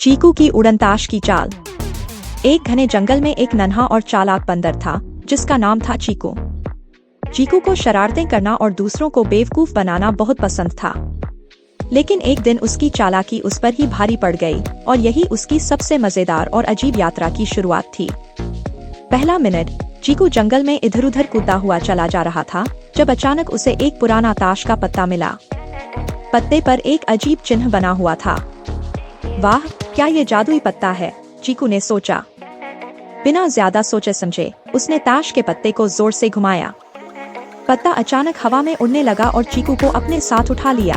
चीकू की उड़नताश की चाल। एक घने जंगल में एक नन्हा और चालाक बंदर था जिसका नाम था चीकू। चीकू को शरारतें करना और दूसरों को बेवकूफ बनाना बहुत पसंद था। लेकिन एक दिन उसकी चालाकी उस पर ही भारी पड़ गई और यही उसकी सबसे मजेदार और अजीब यात्रा की शुरुआत थी। पहला मिनट, चीकू जंगल में इधर उधर कूदता हुआ चला जा रहा था जब अचानक उसे एक पुराना ताश का पत्ता मिला। पत्ते पर एक अजीब चिन्ह बना हुआ था। वाह, क्या ये जादुई पत्ता है, चीकू ने सोचा। बिना ज्यादा सोचे समझे उसने ताश के पत्ते को जोर से घुमाया। पत्ता अचानक हवा में उड़ने लगा और चीकू को अपने साथ उठा लिया।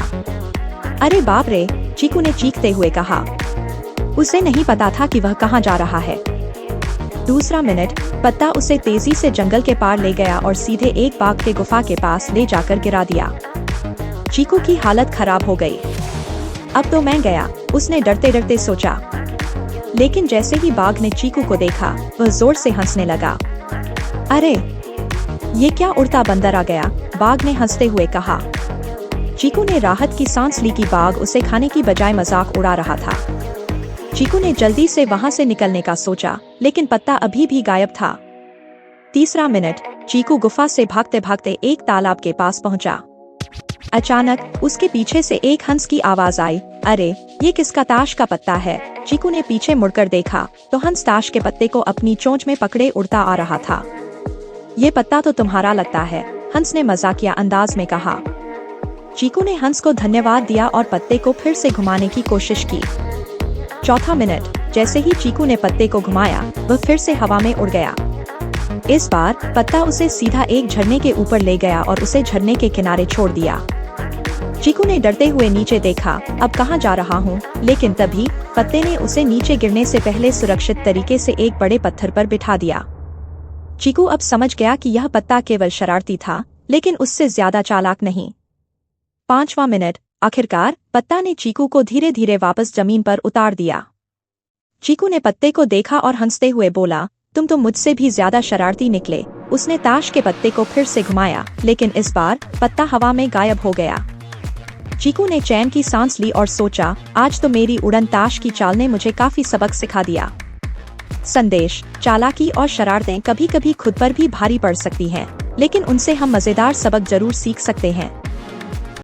अरे बाप रे, चीकू ने चीखते हुए कहा। उसे नहीं पता था कि वह कहाँ जा रहा है। दूसरा मिनट, पत्ता उसे तेजी से जंगल के पार ले गया और सीधे एक बाघ के गुफा के पास ले जाकर गिरा दिया। चीकू की हालत खराब हो गई। अब तो मैं गया, उसने डरते डरते सोचा। लेकिन जैसे ही बाघ ने चीकू को देखा वह जोर से हंसने लगा। अरे, ये क्या उड़ता बंदर आ गया, बाघ ने हंसते हुए कहा। चीकू ने राहत की सांस ली कि बाघ उसे खाने की बजाय मजाक उड़ा रहा था। चीकू ने जल्दी से वहां से निकलने का सोचा, लेकिन पत्ता अभी भी गायब था। तीसरा मिनट, चीकू गुफा से भागते भागते एक तालाब के पास पहुंचा। अचानक उसके पीछे से एक हंस की आवाज आई। अरे, ये किसका ताश का पत्ता है? चीकू ने पीछे मुड़कर देखा तो हंस ताश के पत्ते को अपनी चोंच में पकड़े उड़ता आ रहा था। ये पत्ता तो तुम्हारा लगता है, हंस ने मजाकिया अंदाज में कहा। चीकू ने हंस को धन्यवाद दिया और पत्ते को फिर से घुमाने की कोशिश की। चौथा मिनट, जैसे ही चीकू ने पत्ते को घुमाया वह फिर से हवा में उड़ गया। इस बार पत्ता उसे सीधा एक झरने के ऊपर ले गया और उसे झरने के किनारे छोड़ दिया। चीकू ने डरते हुए नीचे देखा, अब कहाँ जा रहा हूँ? लेकिन तभी पत्ते ने उसे नीचे गिरने से पहले सुरक्षित तरीके से एक बड़े पत्थर पर बिठा दिया। चीकू अब समझ गया कि यह पत्ता केवल शरारती था, लेकिन उससे ज्यादा चालाक नहीं। पांचवा मिनट, आखिरकार पत्ता ने चीकू को धीरे धीरे वापस जमीन पर उतार दिया। चीकू ने पत्ते को देखा और हंसते हुए बोला, तुम तो मुझसे भी ज्यादा शरारती निकले। उसने ताश के पत्ते को फिर से घुमाया, लेकिन इस बार पत्ता हवा में गायब हो गया। चीकू ने चैन की सांस ली और सोचा, आज तो मेरी उड़न ताश की चाल ने मुझे काफी सबक सिखा दिया। संदेश, चालाकी और शरारतें कभी कभी खुद पर भी भारी पड़ सकती हैं, लेकिन उनसे हम मजेदार सबक जरूर सीख सकते हैं।